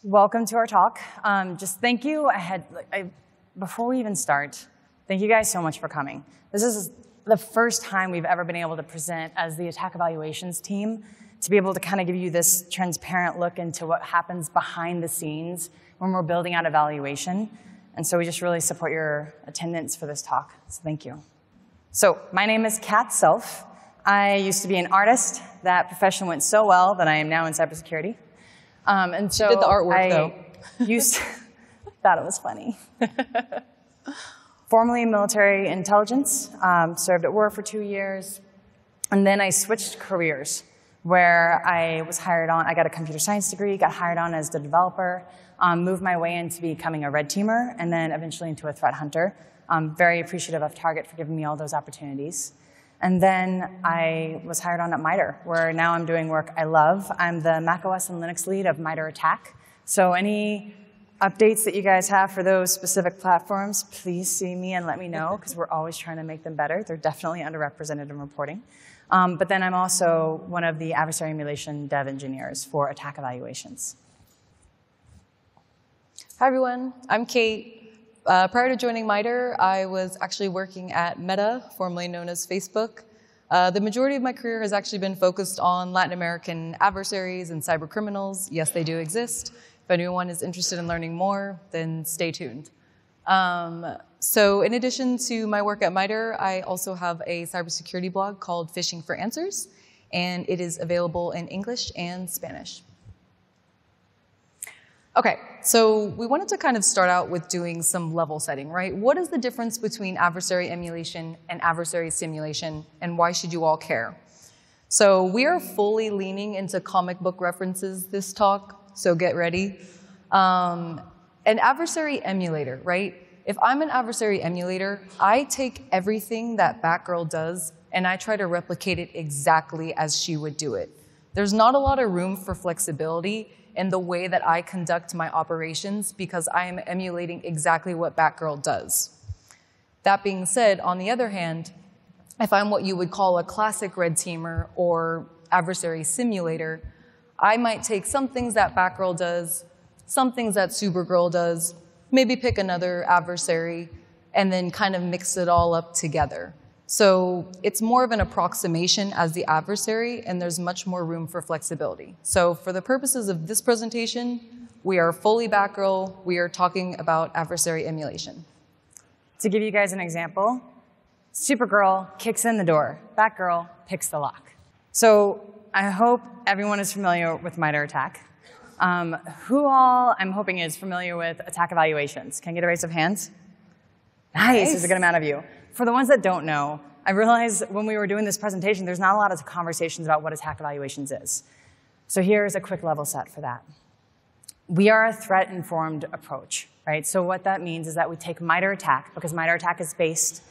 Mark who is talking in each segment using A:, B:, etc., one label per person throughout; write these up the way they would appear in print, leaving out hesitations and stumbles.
A: Welcome to our talk. Just thank you before we even start, thank you guys so much for coming. This is the first time we've ever been able to present as the attack evaluations team to be able to kind of give you this transparent look into what happens behind the scenes when we're building out evaluation. And so we just really support your attendance for this talk. So thank you. So my name is Kat Self. I used to be an artist. That profession went so well that I am now in cybersecurity. And so
B: you did the artwork, though.
A: Thought it was funny. Formerly in military intelligence, served at war for 2 years, and then I switched careers where I was hired on. I got a computer science degree, got hired on as the developer, moved my way into becoming a red teamer, and then eventually into a threat hunter. I'm very appreciative of Target for giving me all those opportunities. And then I was hired on at MITRE, where now I'm doing work I love. I'm the macOS and Linux lead of MITRE ATT&CK. So any updates that you guys have for those specific platforms, please see me and let me know, because we're always trying to make them better. They're definitely underrepresented in reporting. But then I'm also one of the Adversary Emulation dev engineers for ATT&CK Evaluations.
B: Hi, everyone. I'm Kate. Prior to joining MITRE, I was actually working at Meta, formerly known as Facebook. The majority of my career has actually been focused on Latin American adversaries and cyber criminals. Yes, they do exist. If anyone is interested in learning more, then stay tuned. So in addition to my work at MITRE, I also have a cybersecurity blog called Phishing for Answers, and it is available in English and Spanish. Okay, so we wanted to kind of start out with doing some level setting, right? What is the difference between adversary emulation and adversary simulation, and why should you all care? So we are fully leaning into comic book references this talk, so get ready. An adversary emulator, right? If I'm an adversary emulator, I take everything that Batgirl does and I try to replicate it exactly as she would do it. There's not a lot of room for flexibility in the way that I conduct my operations because I am emulating exactly what Batgirl does. That being said, on the other hand, if I'm what you would call a classic red teamer or adversary simulator, I might take some things that Batgirl does, some things that Supergirl does, maybe pick another adversary, and then kind of mix it all up together. So it's more of an approximation as the adversary, and there's much more room for flexibility. So for the purposes of this presentation, we are fully Batgirl. We are talking about adversary emulation.
A: To give you guys an example, Supergirl kicks in the door. Batgirl picks the lock. So I hope everyone is familiar with MITRE ATT&CK. Who all, I'm hoping, is familiar with ATT&CK Evaluations? Can I get a raise of hands? Nice, there's a good amount of you. For the ones that don't know, I realized when we were doing this presentation, there's not a lot of conversations about what ATT&CK Evaluations is. So here's a quick level set for that. We are a threat-informed approach, right? So what that means is that we take MITRE ATT&CK, because MITRE ATT&CK is based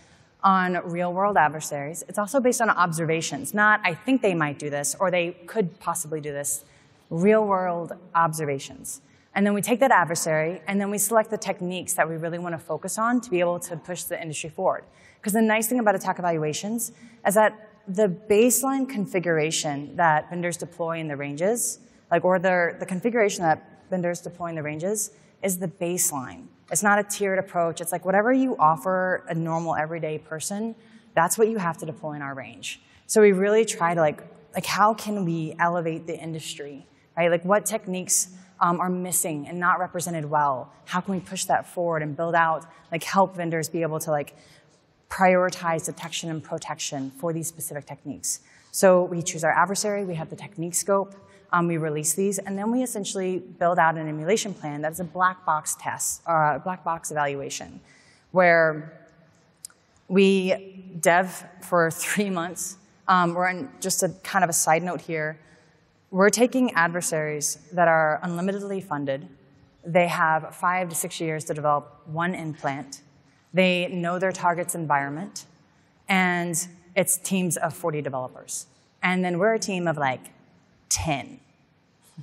A: on real-world adversaries. It's also based on observations, not I think they might do this, or they could possibly do this. Real-world observations. And then we take that adversary, and then we select the techniques that we really want to focus on to be able to push the industry forward. Because the nice thing about ATT&CK Evaluations is that the baseline configuration that vendors deploy in the ranges, or the configuration that vendors deploy in the ranges, is the baseline. It's not a tiered approach. It's like whatever you offer a normal everyday person, that's what you have to deploy in our range. So we really try to like how can we elevate the industry, right? Like what techniques are missing and not represented well? How can we push that forward and build out, help vendors be able to prioritize detection and protection for these specific techniques? So we choose our adversary, we have the technique scope, we release these, and then we essentially build out an emulation plan that is a black box test, or a black box evaluation, where we dev for 3 months. We're in just a kind of a side note here. We're taking adversaries that are unlimitedly funded. They have 5 to 6 years to develop one implant. They know their target's environment. And it's teams of 40 developers. And then we're a team of 10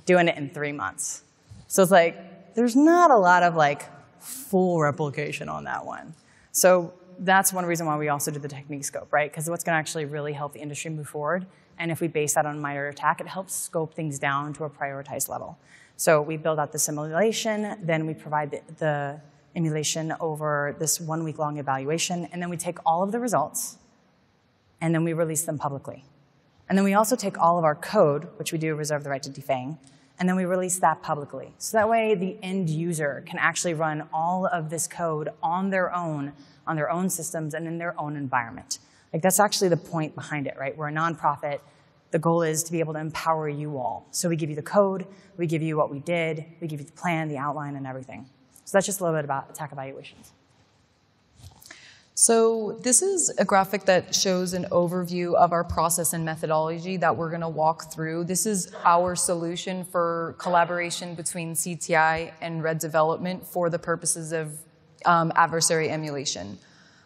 A: doing it in 3 months. So it's there's not a lot of full replication on that one. So that's one reason why we also do the technique scope, right? Because what's going to actually really help the industry move forward And if we base that on MITRE ATT&CK, it helps scope things down to a prioritized level. So we build out the simulation, then we provide the emulation over this 1 week long evaluation, and then we take all of the results, and then we release them publicly. And then we also take all of our code, which we do reserve the right to defang, and then we release that publicly. So that way the end user can actually run all of this code on their own systems and in their own environment. Like, that's actually the point behind it, right? We're a nonprofit. The goal is to be able to empower you all. So we give you the code, we give you what we did, we give you the plan, the outline, and everything. So that's just a little bit about attack evaluations.
B: So this is a graphic that shows an overview of our process and methodology that we're going to walk through. This is our solution for collaboration between CTI and Red Development for the purposes of adversary emulation.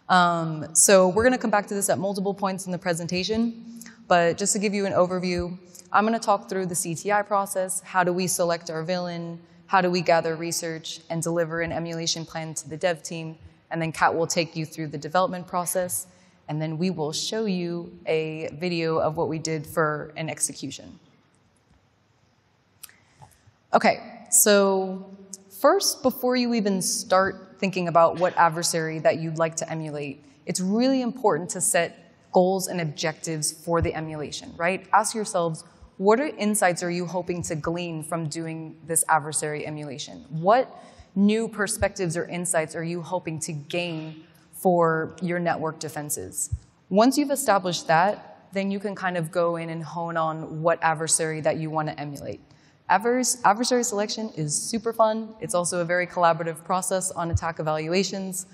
B: So we're going to come back to this at multiple points in the presentation, but just to give you an overview, I'm going to talk through the CTI process. How do we select our villain? How do we gather research and deliver an emulation plan to the dev team? And then Kat will take you through the development process, and then we will show you a video of what we did for an execution. Okay, so first, before you even start thinking about what adversary that you'd like to emulate, it's really important to set goals and objectives for the emulation, right? Ask yourselves, what insights are you hoping to glean from doing this adversary emulation? What new perspectives or insights are you hoping to gain for your network defenses? Once you've established that, then you can kind of go in and hone on what adversary that you want to emulate. Adversary selection is super fun. It's also a very collaborative process on attack evaluations.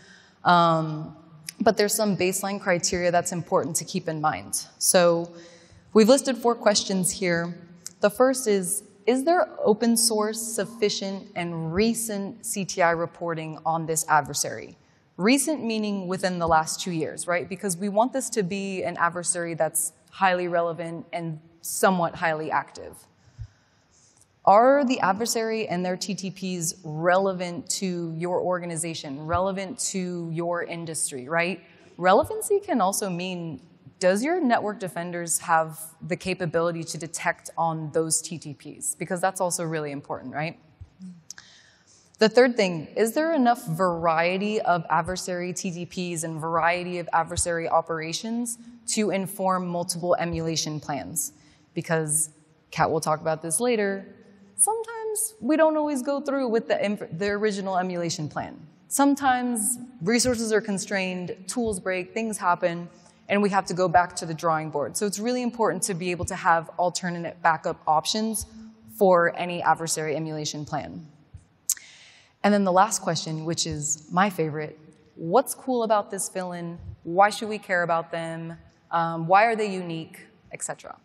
B: But there's some baseline criteria that's important to keep in mind. So we've listed 4 questions here. The first is there open source, sufficient, and recent CTI reporting on this adversary? Recent meaning within the last 2 years, right? Because we want this to be an adversary that's highly relevant and somewhat highly active. Are the adversary and their TTPs relevant to your organization, relevant to your industry, right? Relevancy can also mean, does your network defenders have the capability to detect on those TTPs? Because that's also really important, right? The third thing, is there enough variety of adversary TTPs and variety of adversary operations to inform multiple emulation plans? Because Kat will talk about this later, sometimes we don't always go through with the original emulation plan. Sometimes resources are constrained, tools break, things happen, and we have to go back to the drawing board. So it's really important to be able to have alternate backup options for any adversary emulation plan. And then the last question, which is my favorite, what's cool about this villain? Why should we care about them? Why are they unique, etc.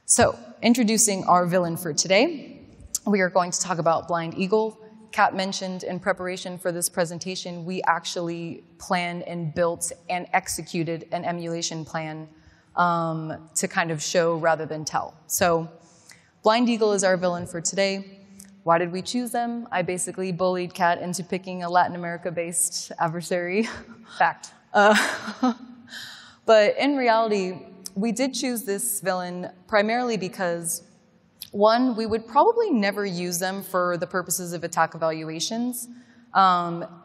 B: So introducing our villain for today, we are going to talk about Blind Eagle. Kat mentioned in preparation for this presentation, we actually planned and built and executed an emulation plan to kind of show rather than tell. So Blind Eagle is our villain for today. Why did we choose them? I basically bullied Kat into picking a Latin America-based adversary.
A: Fact.
B: But in reality, we did choose this villain primarily because, one, we would probably never use them for the purposes of attack evaluations.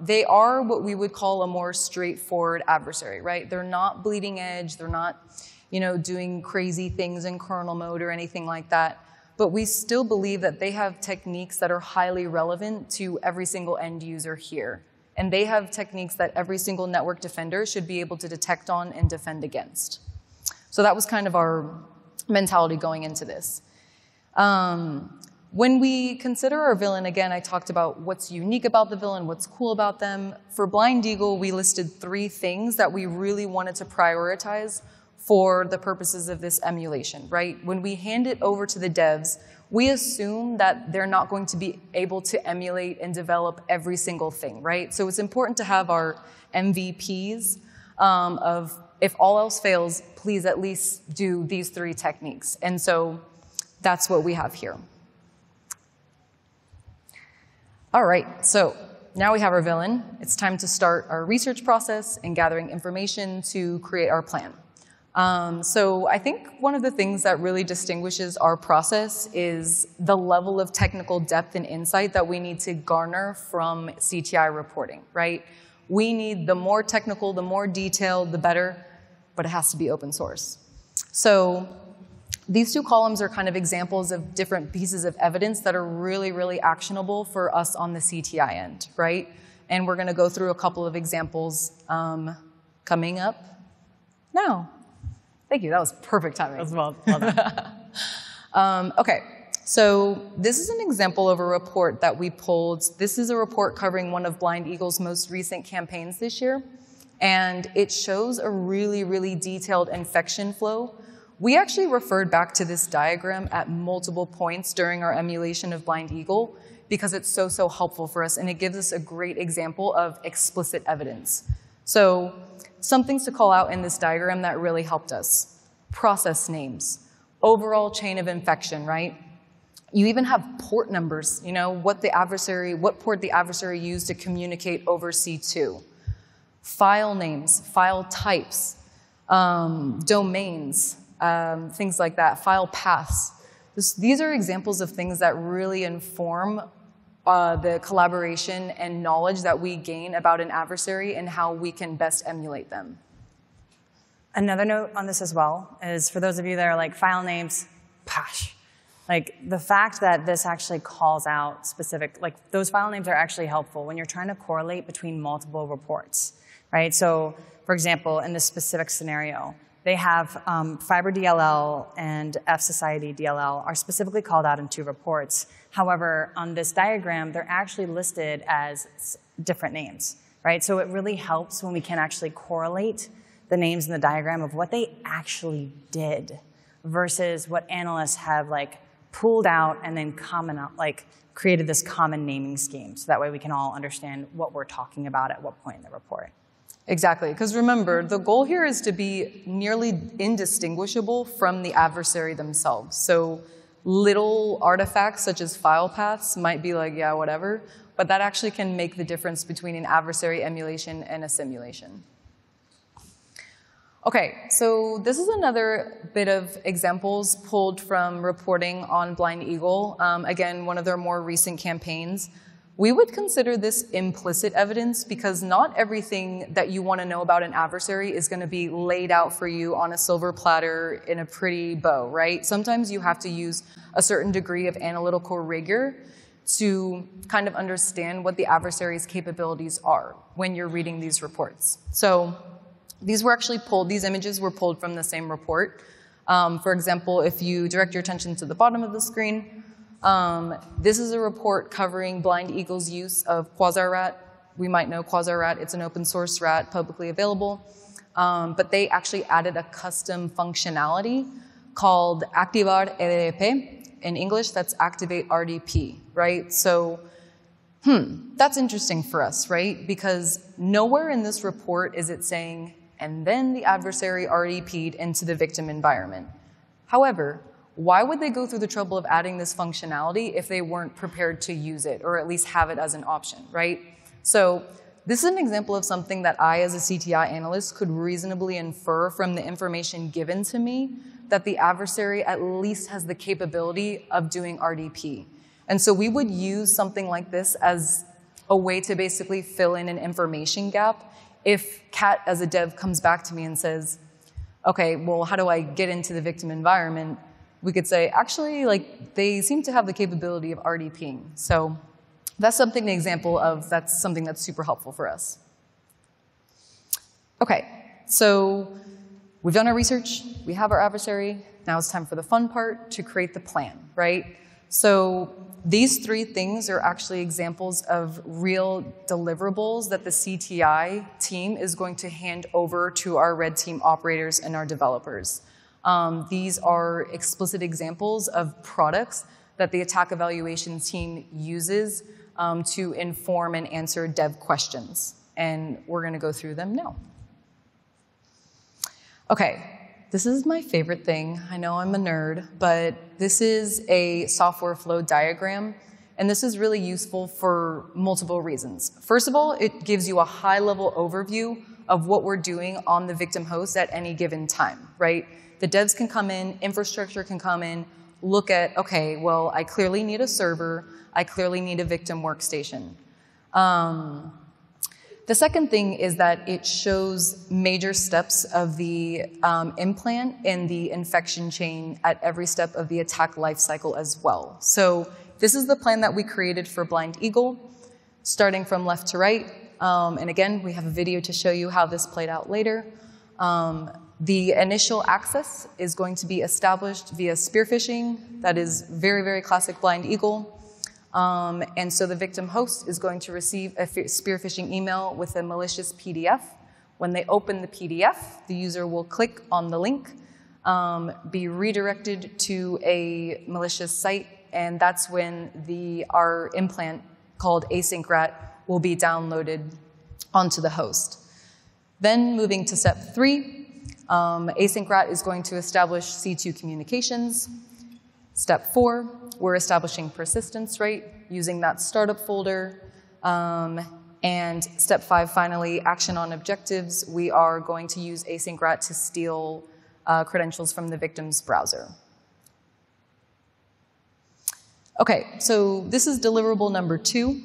B: They are what we would call a more straightforward adversary, right? They're not bleeding edge. They're not, doing crazy things in kernel mode or anything like that. But we still believe that they have techniques that are highly relevant to every single end user here. And they have techniques that every single network defender should be able to detect on and defend against. So that was kind of our mentality going into this. When we consider our villain, again, I talked about what's unique about the villain, what's cool about them. For Blind Eagle, we listed 3 things that we really wanted to prioritize for the purposes of this emulation, right? When we hand it over to the devs, we assume that they're not going to be able to emulate and develop every single thing, right? So it's important to have our MVPs of, if all else fails, please at least do these 3 techniques. And so that's what we have here. All right, so now we have our villain. It's time to start our research process and gathering information to create our plan. So I think one of the things that really distinguishes our process is the level of technical depth and insight that we need to garner from CTI reporting, right? We need the more technical, the more detailed, the better, but it has to be open source. So these two columns are kind of examples of different pieces of evidence that are really, really actionable for us on the CTI end, right? And we're going to go through a couple of examples coming up now. Thank you. That was perfect timing.
A: That was well done.
B: Okay, so this is an example of a report that we pulled. This is a report covering one of Blind Eagle's most recent campaigns this year, and it shows a really, really detailed infection flow. We actually referred back to this diagram at multiple points during our emulation of Blind Eagle because it's so helpful for us, and it gives us a great example of explicit evidence. So some things to call out in this diagram that really helped us. Process names, overall chain of infection, right? You even have port numbers, you know, what port the adversary used to communicate over C2. File names, file types, domains, things like that, file paths. These are examples of things that really inform the collaboration and knowledge that we gain about an adversary and how we can best emulate them.
A: Another note on this as well is for those of you that are like file names, posh. Like the fact that this actually calls out specific, like those file names are actually helpful when you're trying to correlate between multiple reports, right? So for example, in this specific scenario, they have Fiber DLL and F Society DLL are specifically called out in 2 reports. However, on this diagram, they're actually listed as different names, right? So it really helps when we can actually correlate the names in the diagram of what they actually did versus what analysts have like pulled out and then created this common naming scheme. So that way we can all understand what we're talking about at what point in the report.
B: Exactly, because remember, the goal here is to be nearly indistinguishable from the adversary themselves. So little artifacts such as file paths might be like, yeah, whatever, but that actually can make the difference between an adversary emulation and a simulation. Okay, so this is another bit of examples pulled from reporting on Blind Eagle. Again, one of their more recent campaigns. We would consider this implicit evidence because not everything that you want to know about an adversary is going to be laid out for you on a silver platter in a pretty bow, right? Sometimes you have to use a certain degree of analytical rigor to kind of understand what the adversary's capabilities are when you're reading these reports. So these images were pulled from the same report. For example, if you direct your attention to the bottom of the screen, this is a report covering Blind Eagle's use of Quasar-Rat. We might know Quasar-Rat. It's an open source rat, publicly available. But they actually added a custom functionality called Activar RDP. In English, that's Activate RDP, right? So, that's interesting for us, right? Because nowhere in this report is it saying, and then the adversary RDP'd into the victim environment. However, why would they go through the trouble of adding this functionality if they weren't prepared to use it or at least have it as an option, right? So this is an example of something that I, as a CTI analyst, could reasonably infer from the information given to me that the adversary at least has the capability of doing RDP. And so we would use something like this as a way to basically fill in an information gap if Kat, as a dev, comes back to me and says, okay, well, how do I get into the victim environment? We could say, actually, like, they seem to have the capability of RDPing. So that's an example of something that's super helpful for us. Okay, so we've done our research, we have our adversary, now it's time for the fun part, to create the plan, right? So these 3 things are actually examples of real deliverables that the CTI team is going to hand over to our red team operators and our developers. These are explicit examples of products that the attack evaluation team uses to inform and answer dev questions. And we're going to go through them now. Okay, this is my favorite thing. I know I'm a nerd, but this is a software flow diagram. And this is really useful for multiple reasons. First of all, it gives you a high-level overview of what we're doing on the victim host at any given time, right? The devs can come in, infrastructure can come in, look at, okay, well, I clearly need a server, I clearly need a victim workstation. The second thing is that it shows major steps of the implant in the infection chain at every step of the attack lifecycle as well. So this is the plan that we created for Blind Eagle, starting from left to right. And again, we have a video to show you how this played out later. The initial access is going to be established via spear phishing. That is very, very classic Blind Eagle. And so the victim host is going to receive a spear phishing email with a malicious PDF. When they open the PDF, the user will click on the link, be redirected to a malicious site, and that's when our implant called MITRE ATT&CK will be downloaded onto the host. Then moving to step 3, MITRE ATT&CK is going to establish C2 communications. Step 4, we're establishing persistence, right, using that startup folder. And step 5, finally, action on objectives. We are going to use MITRE ATT&CK to steal credentials from the victim's browser. Okay, so this is deliverable number 2.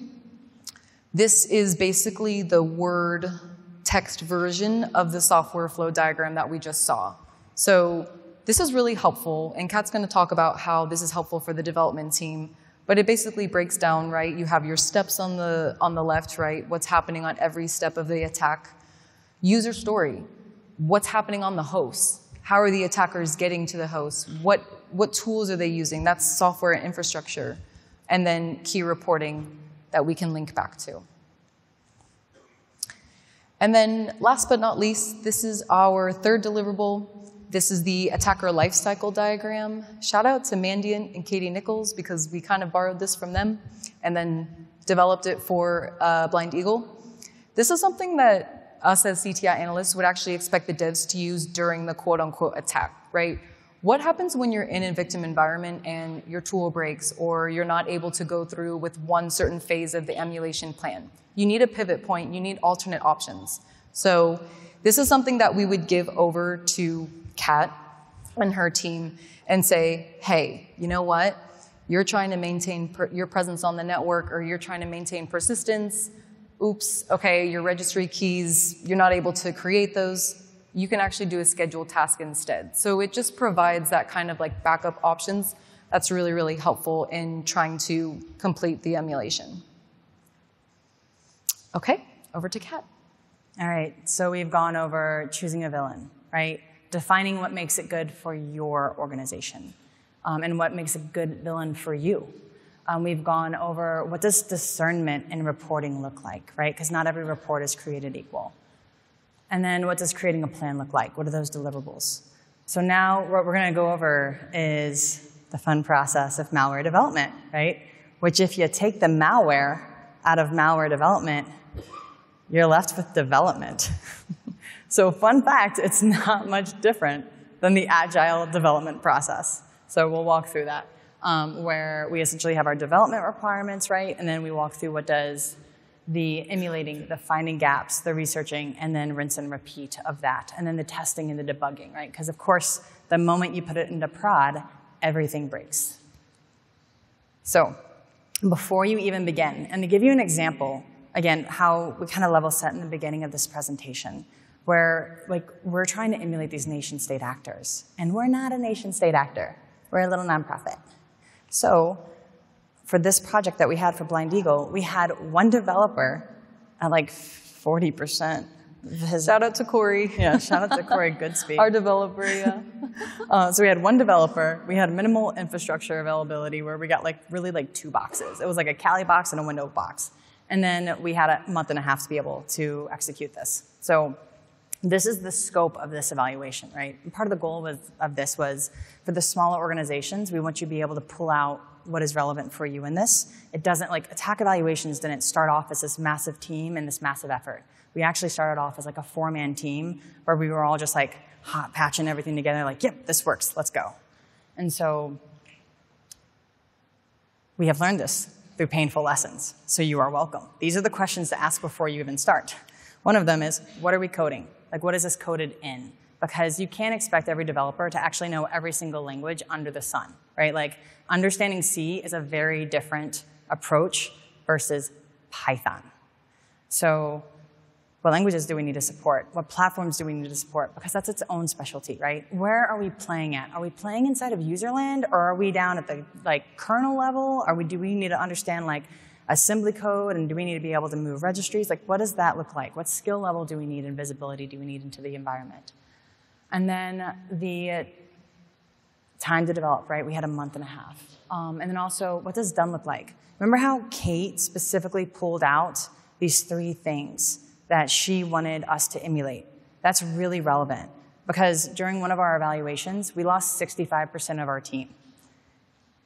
B: This is basically the word text version of the software flow diagram that we just saw. So this is really helpful, and Kat's going to talk about how this is helpful for the development team, but it basically breaks down, right? You have your steps on the left, right? What's happening on every step of the attack. User story. What's happening on the host? How are the attackers getting to the host? What tools are they using? That's software and infrastructure. And then key reporting that we can link back to. And then last but not least, this is our third deliverable. This is the attacker lifecycle diagram. Shout out to Mandy and Katie Nichols, because we kind of borrowed this from them and then developed it for Blind Eagle. This is something that us as CTI analysts would actually expect the devs to use during the quote-unquote attack, right? What happens when you're in a victim environment and your tool breaks or you're not able to go through with one certain phase of the emulation plan? You need a pivot point. You need alternate options. So this is something that we would give over to Kat and her team and say, hey, you know what? You're trying to maintain your presence on the network, or you're trying to maintain persistence. Oops, okay, your registry keys, you're not able to create those. You can actually do a scheduled task instead. So it just provides that kind of like backup options that's really, really helpful in trying to complete the emulation. Okay, over to Kat.
A: All right, so we've gone over choosing a villain, right? Defining what makes it good for your organization, and what makes a good villain for you. We've gone over what does discernment and reporting look like, right? Because not every report is created equal. And then what does creating a plan look like? What are those deliverables? So now what we're going to go over is the fun process of malware development, right? Which if you take the malware out of malware development, you're left with development. So fun fact, it's not much different than the agile development process. So we'll walk through that, where we essentially have our development requirements, right? And then we walk through what does the emulating, the finding gaps, the researching, and then rinse and repeat of that. And then the testing and the debugging, right? Because of course, the moment you put it into prod, everything breaks. So before you even begin, and to give you an example, again, how we kind of level set in the beginning of this presentation, where we're trying to emulate these nation-state actors. And we're not a nation-state actor. We're a little nonprofit. So for this project that we had for Blind Eagle, we had one developer at like 40% of his...
B: Shout out to Corey.
A: Yeah, shout out to Corey Goodspeed.
B: Our developer, yeah.
A: So we had one developer. We had minimal infrastructure availability where we got really 2 boxes. It was like a Kali box and a Windows box. And then we had a month and a half to be able to execute this. So this is the scope of this evaluation, right? And part of the goal of this was, for the smaller organizations, we want you to be able to pull out what is relevant for you in this. It doesn't, attack evaluations didn't start off as this massive team and this massive effort. We actually started off as a 4-man team where we were all just hot patching everything together, yep, this works, let's go. And so we have learned this through painful lessons, so you are welcome. These are the questions to ask before you even start. One of them is, what are we coding? Like, what is this coded in? Because you can't expect every developer to actually know every single language under the sun, right? Like, understanding C is a very different approach versus Python. So what languages do we need to support? What platforms do we need to support? Because that's its own specialty, right? Where are we playing at? Are we playing inside of userland, or are we down at the kernel level? Do we need to understand assembly code, and do we need to be able to move registries? Like, what does that look like? What skill level do we need and visibility do we need into the environment? And then the time to develop, right? We had a month and a half. And then also, what does done look like? Remember how Kate specifically pulled out these 3 things that she wanted us to emulate? That's really relevant, because during one of our evaluations, we lost 65% of our team.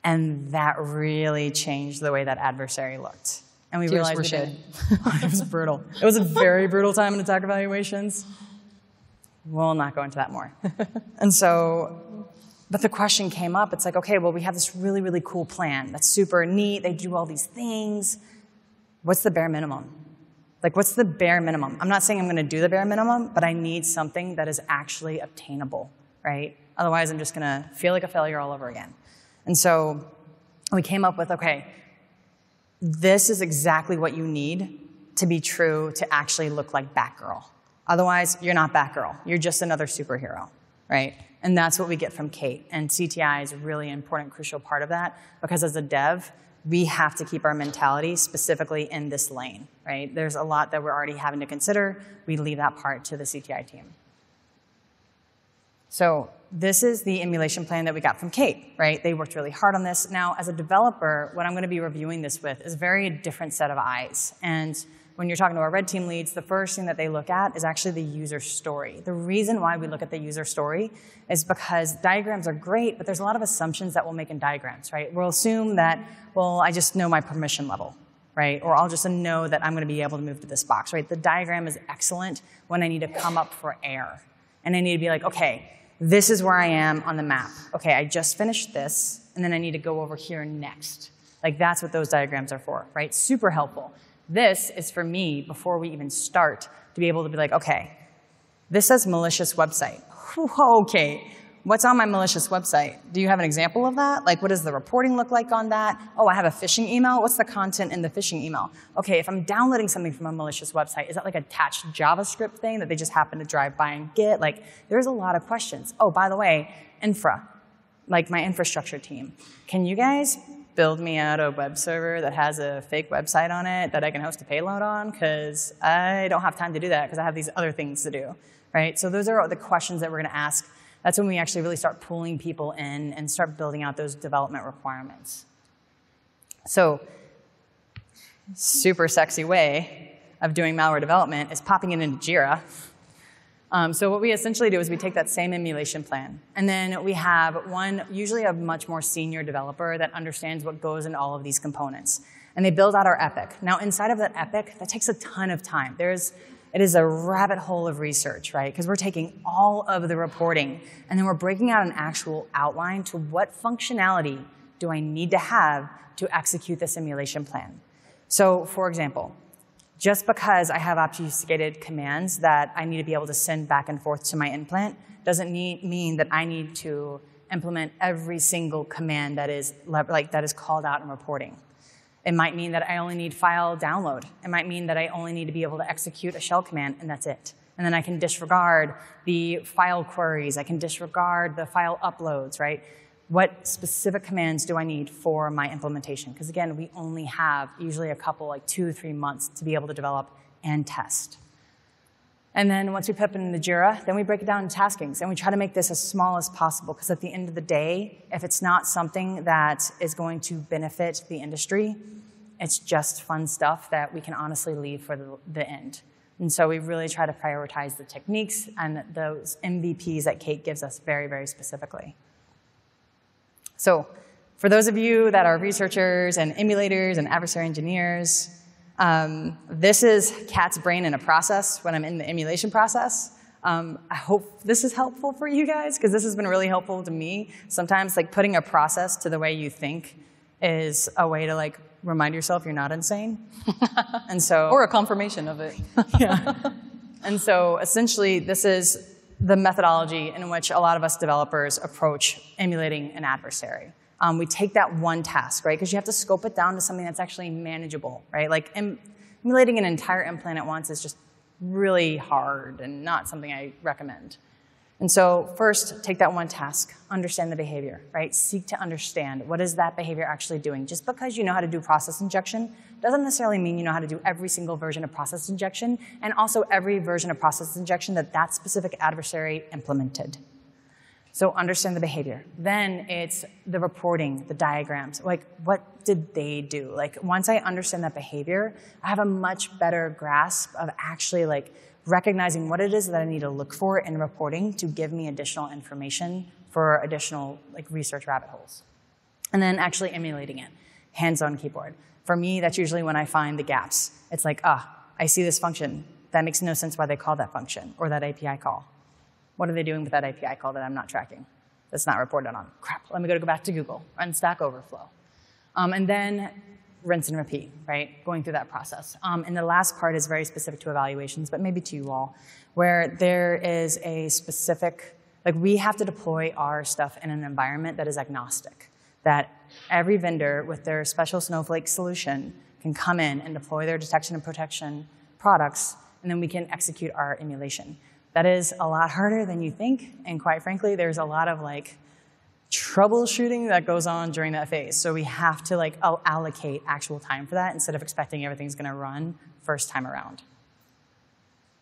A: And that really changed the way that adversary looked. And we realized we did. It was brutal. It was a very brutal time in attack evaluations. We'll not go into that more. And so, but the question came up. It's like, okay, well, we have this really, really cool plan. That's super neat. They do all these things. What's the bare minimum? Like, what's the bare minimum? I'm not saying I'm going to do the bare minimum, but I need something that is actually obtainable, right? Otherwise, I'm just going to feel like a failure all over again. And so we came up with, okay, this is exactly what you need to be true to actually look like Batgirl. Otherwise, you're not Batgirl. You're just another superhero, right? And that's what we get from Kate. And CTI is a really important, crucial part of that, because as a dev, we have to keep our mentality specifically in this lane, right? There's a lot that we're already having to consider. We leave that part to the CTI team. So this is the emulation plan that we got from Kate, right? They worked really hard on this. Now, as a developer, what I'm going to be reviewing this with is a very different set of eyes. And when you're talking to our red team leads, the first thing that they look at is actually the user story. The reason why we look at the user story is because diagrams are great, but there's a lot of assumptions that we'll make in diagrams, right? We'll assume that, well, I just know my permission level, right? Or I'll just know that I'm going to be able to move to this box, right? The diagram is excellent when I need to come up for air. And I need to be like, okay, this is where I am on the map. Okay, I just finished this, and then I need to go over here next. Like, that's what those diagrams are for, right? Super helpful. This is for me, before we even start, to be able to be like, okay, this says malicious website. Okay, what's on my malicious website? Do you have an example of that? Like, what does the reporting look like on that? Oh, I have a phishing email. What's the content in the phishing email? Okay, if I'm downloading something from a malicious website, is that like an attached JavaScript thing that they just happen to drive by and get? Like, there's a lot of questions. Oh, by the way, infra, like my infrastructure team. Can you guys build me out a web server that has a fake website on it that I can host a payload on? Because I don't have time to do that because I have these other things to do, right? So those are the questions that we're going to ask. That's when we actually really start pulling people in and start building out those development requirements. So super sexy way of doing malware development is popping it into Jira. So what we essentially do is we take that same emulation plan, and then we have usually a much more senior developer that understands what goes in all of these components. And they build out our epic. Now, inside of that epic, that takes a ton of time. It is a rabbit hole of research, right? Because we're taking all of the reporting, and then we're breaking out an actual outline to what functionality do I need to have to execute this emulation plan. So, for example, just because I have obfuscated commands that I need to be able to send back and forth to my implant doesn't mean that I need to implement every single command that is called out in reporting. It might mean that I only need file download. It might mean that I only need to be able to execute a shell command, and that's it. And then I can disregard the file queries. I can disregard the file uploads, right? What specific commands do I need for my implementation? Because again, we only have usually a couple, like 2 to 3 months to be able to develop and test. And then once we put it in the Jira, then we break it down into taskings. And we try to make this as small as possible, because at the end of the day, if it's not something that is going to benefit the industry, it's just fun stuff that we can honestly leave for the end. And so we really try to prioritize the techniques and those MVPs that Kate gives us very, very specifically. So for those of you that are researchers and emulators and adversary engineers, this is Kat's brain in a process when I'm in the emulation process. I hope this is helpful for you guys, because this has been really helpful to me. Sometimes like putting a process to the way you think is a way to like remind yourself you're not insane. And so,
B: or a confirmation of it.
A: Yeah. And so essentially, this is the methodology in which a lot of us developers approach emulating an adversary. We take that one task, right? Because you have to scope it down to something that's actually manageable, right? Like emulating an entire implant at once is just really hard and not something I recommend. And so first, take that one task, understand the behavior, right? Seek to understand what is that behavior actually doing. Just because you know how to do process injection doesn't necessarily mean you know how to do every single version of process injection and also every version of process injection that that specific adversary implemented. So understand the behavior. Then it's the reporting, the diagrams. Like, what did they do? Like, once I understand that behavior, I have a much better grasp of actually like recognizing what it is that I need to look for in reporting to give me additional information for additional like research rabbit holes. And then actually emulating it, hands-on keyboard. For me, that's usually when I find the gaps. It's like, I see this function. That makes no sense why they call that function or that API call. What are they doing with that API call that I'm not tracking? That's not reported on. Crap, let me go back to Google, run Stack Overflow. And then rinse and repeat, right? Going through that process. And the last part is very specific to evaluations, but maybe to you all, where there is a specific, like we have to deploy our stuff in an environment that is agnostic, that every vendor with their special Snowflake solution can come in and deploy their detection and protection products, and then we can execute our emulation. That is a lot harder than you think, and quite frankly, there's a lot of like troubleshooting that goes on during that phase. So we have to like allocate actual time for that instead of expecting everything's gonna run first time around.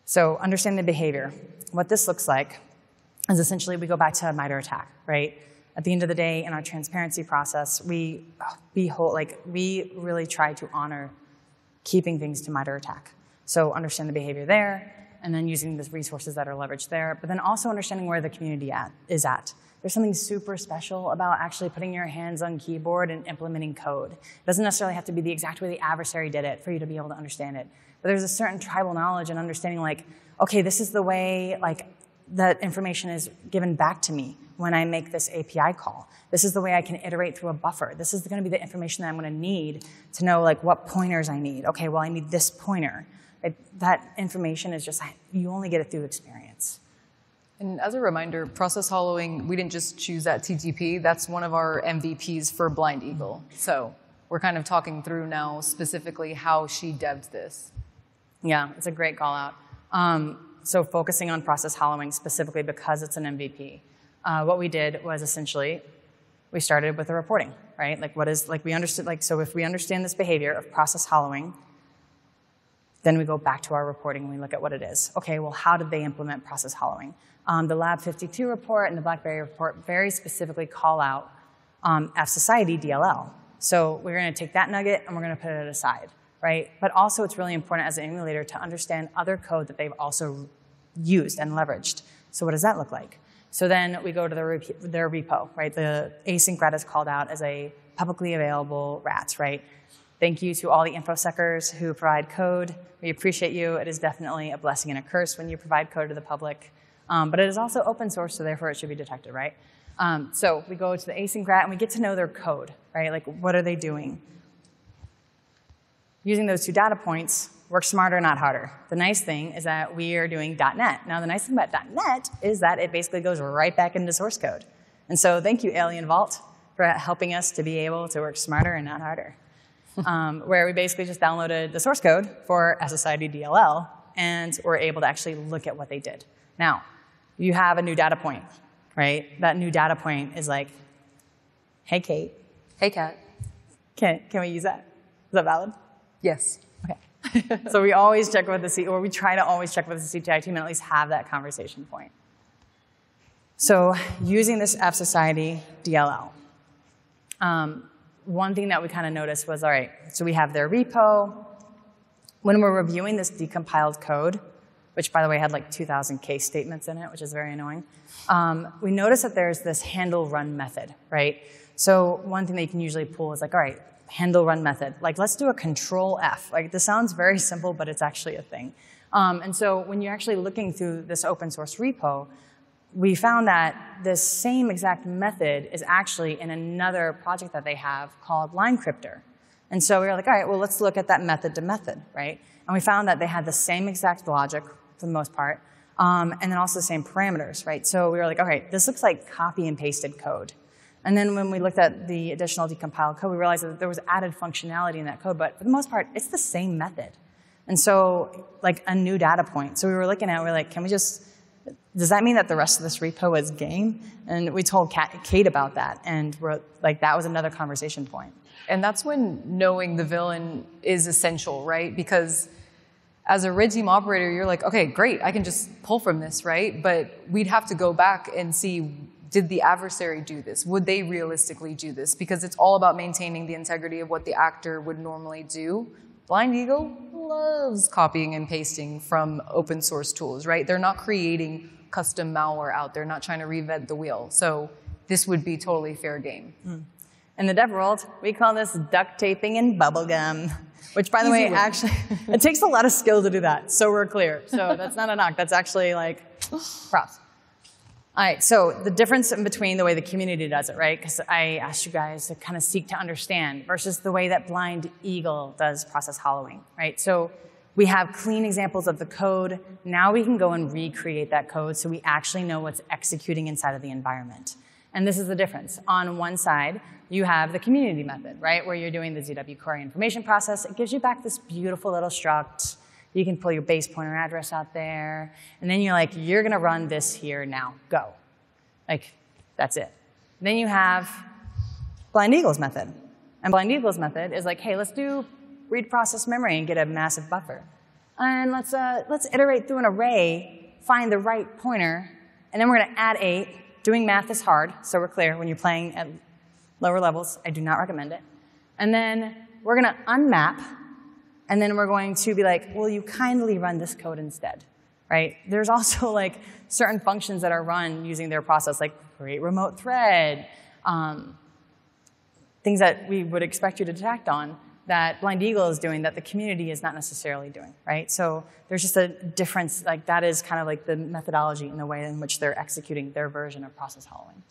A: So understand the behavior. What this looks like is essentially we go back to MITRE ATT&CK, right? At the end of the day, in our transparency process, we really try to honor keeping things to MITRE ATT&CK. So understand the behavior there, and then using the resources that are leveraged there, but then also understanding where the community is at. There's something super special about actually putting your hands on keyboard and implementing code. It doesn't necessarily have to be the exact way the adversary did it for you to be able to understand it. But there's a certain tribal knowledge and understanding like, okay, this is the way like that information is given back to me when I make this API call. This is the way I can iterate through a buffer. This is gonna be the information that I'm gonna need to know like what pointers I need. Okay, well I need this pointer. That information is just, you only get it through experience.
B: And as a reminder, process hollowing, we didn't just choose that TTP. That's one of our MVPs for Blind Eagle. So we're kind of talking through now specifically how she devved this.
A: Yeah, it's a great call out. So focusing on process hollowing specifically because it's an MVP. What we did was essentially, we started with the reporting, right? Like what is, like we understood, like, so if we understand this behavior of process hollowing, then we go back to our reporting and we look at what it is. Okay, well, how did they implement process hollowing? The Lab 52 report and the BlackBerry report very specifically call out F-Society DLL. So we're gonna take that nugget and we're gonna put it aside, right? But also it's really important as an emulator to understand other code that they've also used and leveraged. So what does that look like? So then we go to their repo, right? The async rat is called out as a publicly available rat, right? Thank you to all the InfoSecers who provide code. We appreciate you. It is definitely a blessing and a curse when you provide code to the public. But it is also open source, so therefore it should be detected, right? So we go to the async rat and we get to know their code, right? Like, what are they doing? Using those 2 data points, work smarter, not harder. The nice thing is that we are doing .NET. Now, the nice thing about .NET is that it basically goes right back into source code. And so thank you, Alien Vault, for helping us to be able to work smarter and not harder. Where we basically just downloaded the source code for F-Society DLL, and we're able to actually look at what they did. Now, you have a new data point, right? That new data point is like, hey, Kate.
B: Hey, Kat.
A: Can we use that? Is that valid?
B: Yes.
A: Okay. So we always check with the or we try to always check with the CTI team and at least have that conversation point. So using this F-Society DLL, one thing that we kind of noticed was, all right, so we have their repo. When we're reviewing this decompiled code, which by the way had like 2,000 case statements in it, which is very annoying, we notice that there's this handle run method, right? So one thing that you can usually pull is like, all right, handle run method. Like, let's do a control F. Like, this sounds very simple, but it's actually a thing. And so when you're actually looking through this open source repo, we found that this same exact method is actually in another project that they have called LineCryptor. And so we were like, all right, well, let's look at that method to method, right? And we found that they had the same exact logic for the most part, and then also the same parameters, right? So we were like, okay, this looks like copy and pasted code. And then when we looked at the additional decompiled code, we realized that there was added functionality in that code, but for the most part, it's the same method. And so, like, a new data point. So we were looking at it, we were like, can we just, does that mean that the rest of this repo is game? And we told Kate about that, and we're like, that was another conversation point.
B: And that's when knowing the villain is essential, right? Because as a red team operator, you're like, okay, great, I can just pull from this, right? But we'd have to go back and see, did the adversary do this? Would they realistically do this? Because it's all about maintaining the integrity of what the actor would normally do. Blind Eagle loves copying and pasting from open source tools, right? They're not creating custom malware out there, not trying to reinvent the wheel. So this would be totally fair game.
A: In the dev world, we call this duct taping and bubblegum, which, by the way, actually, it takes a lot of skill to do that, so we're clear. So that's not a knock. That's actually, like, props. All right, so the difference in between the way the community does it, right? Because I asked you guys to kind of seek to understand versus the way that Blind Eagle does process hollowing, right? So we have clean examples of the code. Now we can go and recreate that code so we actually know what's executing inside of the environment. And this is the difference. On one side, you have the community method, right? Where you're doing the ZW query information process. It gives you back this beautiful little struct. You can pull your base pointer address out there. And then you're like, you're going to run this here now. Go. Like, that's it. Then you have Blind Eagle's method. And Blind Eagle's method is like, hey, let's do read process memory and get a massive buffer. And let's iterate through an array, find the right pointer, and then we're going to add 8. Doing math is hard, so we're clear. When you're playing at lower levels, I do not recommend it. And then we're going to unmap, and then we're going to be like, will you kindly run this code instead, right? There's also like certain functions that are run using their process, like create remote thread, things that we would expect you to detect on that Blind Eagle is doing that the community is not necessarily doing, right? So there's just a difference, like that is kind of like the methodology and the way in which they're executing their version of process hollowing.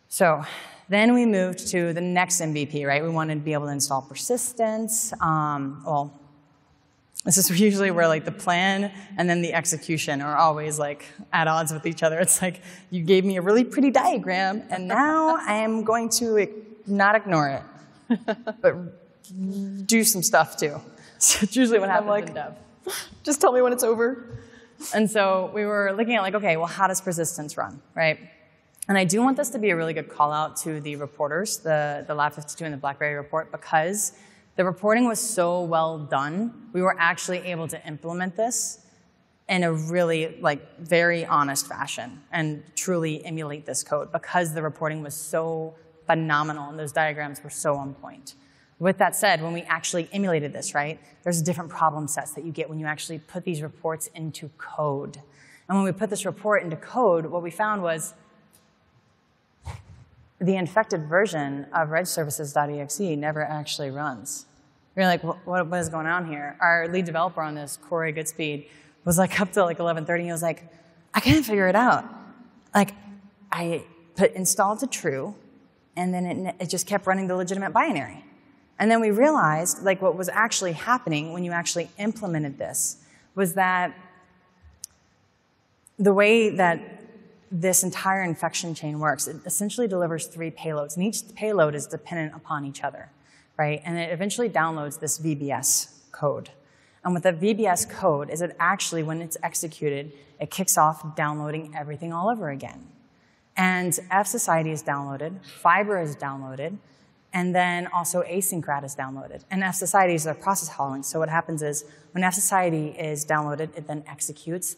A: So then we moved to the next MVP, right? We wanted to be able to install persistence. Well, this is usually where like the plan and then the execution are always like at odds with each other. It's like, you gave me a really pretty diagram, and now I am going to not ignore it. But do some stuff too. So it's usually what happens in dev.
B: Just tell me when it's over.
A: And so we were looking at like, okay, well, how does persistence run, right? And I do want this to be a really good call out to the reporters, the Lab 52 and the BlackBerry report, because the reporting was so well done. We were actually able to implement this in a really like very honest fashion and truly emulate this code because the reporting was so phenomenal, and those diagrams were so on point. With that said, when we actually emulated this, right, there's different problem sets that you get when you actually put these reports into code. And when we put this report into code, what we found was the infected version of regservices.exe never actually runs. We're like, what is going on here? Our lead developer on this, Corey Goodspeed, was like up to like 11:30, and he was like, I can't figure it out. Like, I put install to true, and then it just kept running the legitimate binary. And then we realized, like, what was actually happening when you actually implemented this was that the way that this entire infection chain works, it essentially delivers 3 payloads, and each payload is dependent upon each other, right? And it eventually downloads this VBS code. And what the VBS code is, it actually, when it's executed, it kicks off downloading everything all over again. And F-Society is downloaded, Fiber is downloaded, and then also Async.rat is downloaded. And F-Society is their process hollowing. So what happens is, when F-Society is downloaded, it then executes,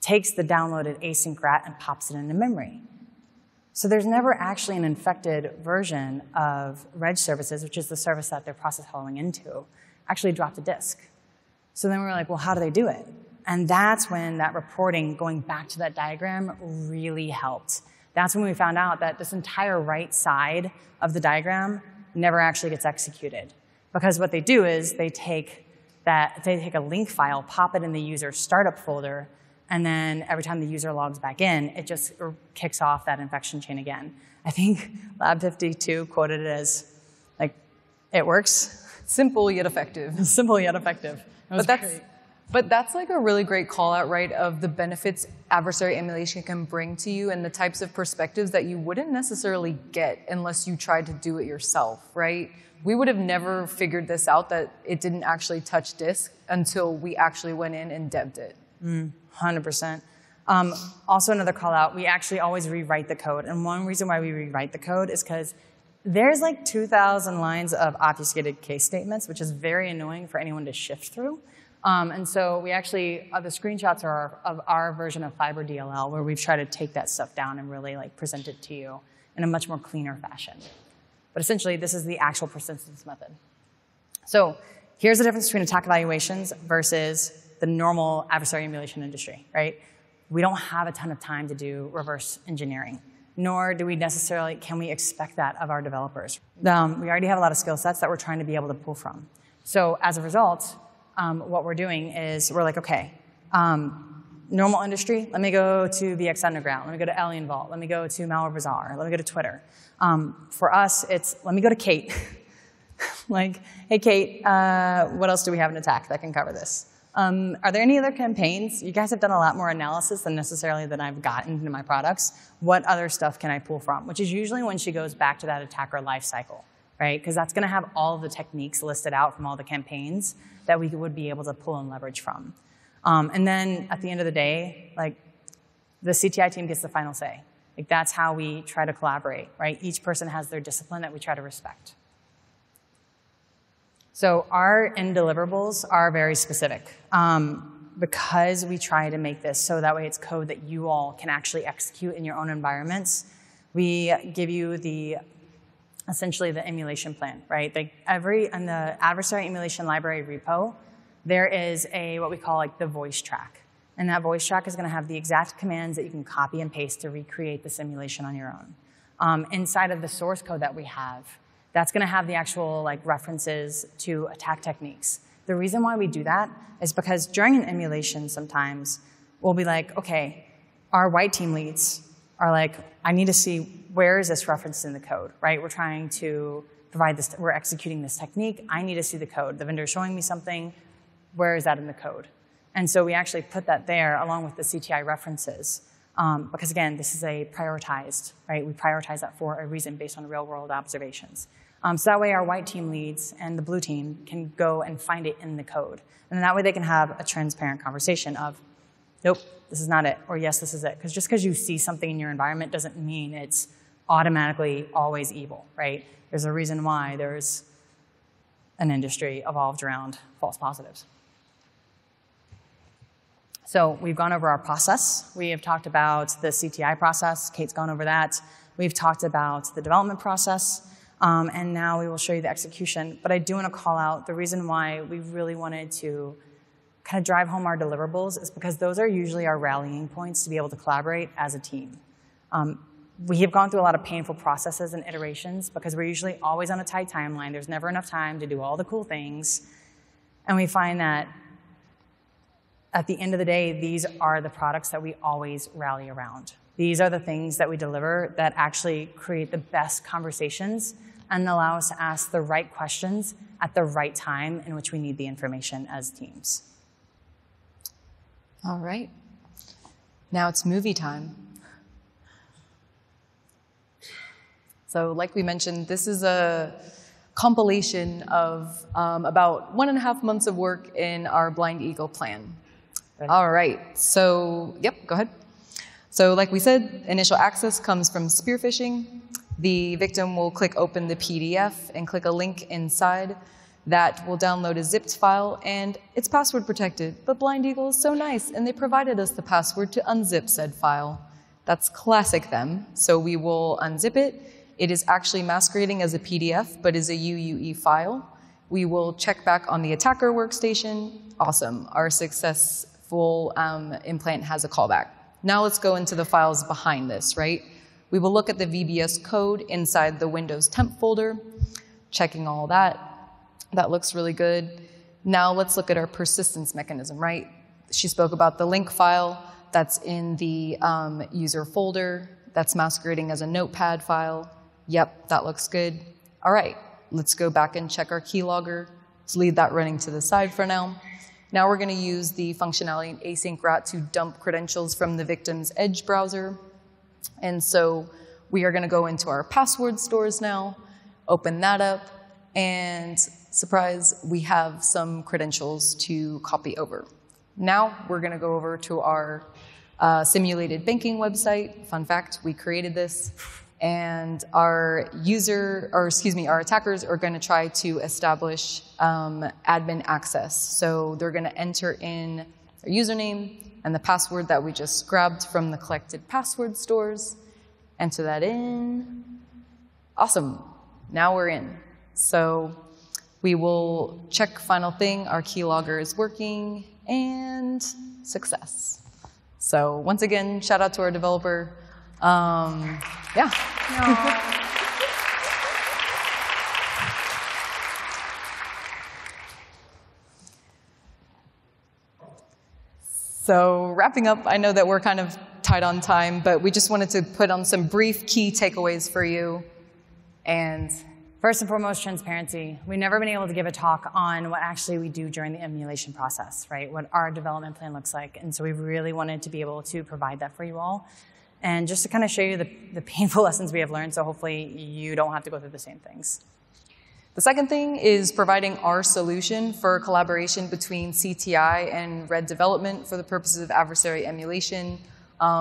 A: takes the downloaded Async.rat and pops it into memory. So there's never actually an infected version of Reg services, which is the service that they're process hollowing into, actually dropped a disk. So then we were like, well, how do they do it? And that's when that reporting, going back to that diagram, really helped. That's when we found out that this entire right side of the diagram never actually gets executed. Because what they do is they take a link file, pop it in the user startup folder, and then every time the user logs back in, it just kicks off that infection chain again. I think Lab 52 quoted it as, like, It works.
B: Simple yet effective.
A: Simple yet effective.
B: But that's like a really great call out, right, of the benefits adversary emulation can bring to you and the types of perspectives that you wouldn't necessarily get unless you tried to do it yourself, right? We would have never figured this out, that it didn't actually touch disk until we actually went in and devved it.
A: 100%. Also another call out, we actually always rewrite the code. And one reason why we rewrite the code is because there's like 2,000 lines of obfuscated case statements, which is very annoying for anyone to shift through. And so we actually, the screenshots are of our version of Fiber DLL, where we've tried to take that stuff down and really like present it to you in a much more cleaner fashion. But essentially, this is the actual persistence method. So here's the difference between attack evaluations versus the normal adversary emulation industry, right? We don't have a ton of time to do reverse engineering, nor do we necessarily, can we expect that of our developers. We already have a lot of skill sets that we're trying to be able to pull from. So as a result, what we're doing is we're like, okay, normal industry, let me go to VX Underground, let me go to Alien Vault, let me go to Malware Bazaar, let me go to Twitter. For us, it's let me go to Kate. Like, hey, Kate, what else do we have in attack that can cover this? Are there any other campaigns? You guys have done a lot more analysis than necessarily that I've gotten into my products. What other stuff can I pull from? Which is usually when she goes back to that attacker life cycle, right? Because that's going to have all of the techniques listed out from all the campaigns that we would be able to pull and leverage from. And then at the end of the day, like, the CTI team gets the final say. Like, that's how we try to collaborate, right? Each person has their discipline that we try to respect. So our end deliverables are very specific because we try to make this so that way it's code that you all can actually execute in your own environments. We give you essentially the emulation plan, right? Like in the adversary emulation library repo, there is what we call like the voice track. And that voice track is going to have the exact commands that you can copy and paste to recreate the simulation on your own. Inside of the source code that we have, that's going to have the actual like references to attack techniques. The reason why we do that is because during an emulation sometimes we'll be like, okay, our white team leads are like, I need to see where is this referenced in the code, right? We're trying to provide this, we're executing this technique. I need to see the code. The vendor is showing me something. Where is that in the code? And so we actually put that there along with the CTI references. Because again, this is a prioritized, right? We prioritize that for a reason based on real world observations. So that way our white team leads and the blue team can go and find it in the code. And that way they can have a transparent conversation of, nope, this is not it, or yes, this is it. Because just because you see something in your environment doesn't mean it's automatically always evil, right? There's a reason why there's an industry evolved around false positives. So we've gone over our process. We have talked about the CTI process. Kate's gone over that. We've talked about the development process. And now we will show you the execution. But I do want to call out the reason why we really wanted to kind of drive home our deliverables is because those are usually our rallying points to be able to collaborate as a team. We have gone through a lot of painful processes and iterations because we're usually always on a tight timeline. There's never enough time to do all the cool things. And we find that at the end of the day, these are the products that we always rally around. These are the things that we deliver that actually create the best conversations and allow us to ask the right questions at the right time in which we need the information as teams.
B: All right. Now it's movie time. So like we mentioned, this is a compilation of about 1.5 months of work in our Blind Eagle plan.
A: Ready?
B: All right. So, yep, go ahead. So like we said, initial access comes from spear phishing. The victim will click open the PDF and click a link inside that will download a zipped file, and it's password protected. But Blind Eagle is so nice, and they provided us the password to unzip said file. That's classic them. So we will unzip it. It is actually masquerading as a PDF, but is a UUE file. We will check back on the attacker workstation. Awesome. Our successful implant has a callback. Now let's go into the files behind this, right? We will look at the VBS code inside the Windows temp folder, checking all that. That looks really good. Now let's look at our persistence mechanism, right? She spoke about the link file that's in the user folder that's masquerading as a notepad file. Yep, that looks good. All right, let's go back and check our keylogger. Let's leave that running to the side for now. Now we're going to use the functionality in async rat to dump credentials from the victim's Edge browser. And so we are going to go into our password stores now, open that up, and surprise, we have some credentials to copy over. Now we're going to go over to our simulated banking website. Fun fact, we created this. And our attackers are going to try to establish admin access. So they're going to enter in their username and the password that we just grabbed from the collected password stores. Enter that in. Awesome. Now we're in. So we will check final thing. Our keylogger is working, and success. So once again, shout out to our developer. Yeah. So wrapping up, I know that we're kind of tight on time, but we just wanted to put on some brief key takeaways for you.
A: And first and foremost, transparency. We've never been able to give a talk on what actually we do during the emulation process, right? What our development plan looks like. And so we really wanted to be able to provide that for you all. And just to kind of show you the painful lessons we have learned, so hopefully you don't have to go through the same things.
B: The second thing is providing our solution for collaboration between CTI and Red Development for the purposes of adversary emulation.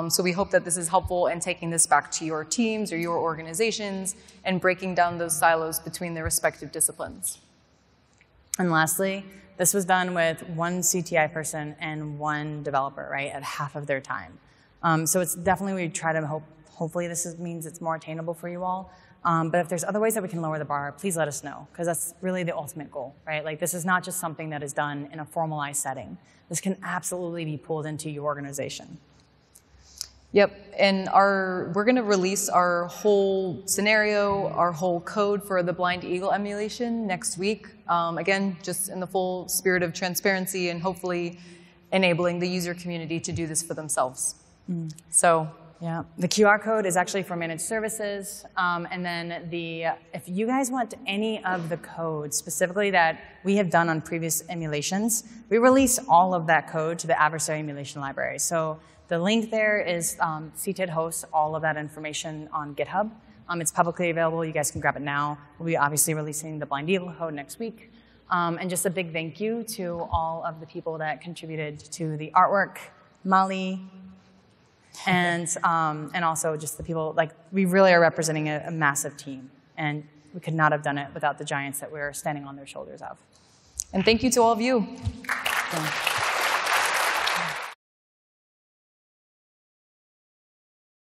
B: So we hope that this is helpful in taking this back to your teams or your organizations and breaking down those silos between their respective disciplines.
A: And lastly, this was done with one CTI person and one developer, right, at half of their time. So it's definitely, we try to hopefully this means it's more attainable for you all. But if there's other ways that we can lower the bar, please let us know, because that's really the ultimate goal, right? Like, this is not just something that is done in a formalized setting. This can absolutely be pulled into your organization.
B: Yep, and we're going to release our whole scenario, our whole code for the Blind Eagle emulation next week. Again, just in the full spirit of transparency and hopefully enabling the user community to do this for themselves. So,
A: yeah, the QR code is actually for managed services. And then if you guys want any of the code specifically that we have done on previous emulations, we release all of that code to the adversary emulation library. So the link there is CTID hosts all of that information on GitHub. It's publicly available. You guys can grab it now. We'll be obviously releasing the Blind Eagle code next week. And just a big thank you to all of the people that contributed to the artwork, Molly, and also just the people, like, we really are representing a massive team. And we could not have done it without the giants that we're standing on their shoulders of.
B: And thank you to all of you.
A: So.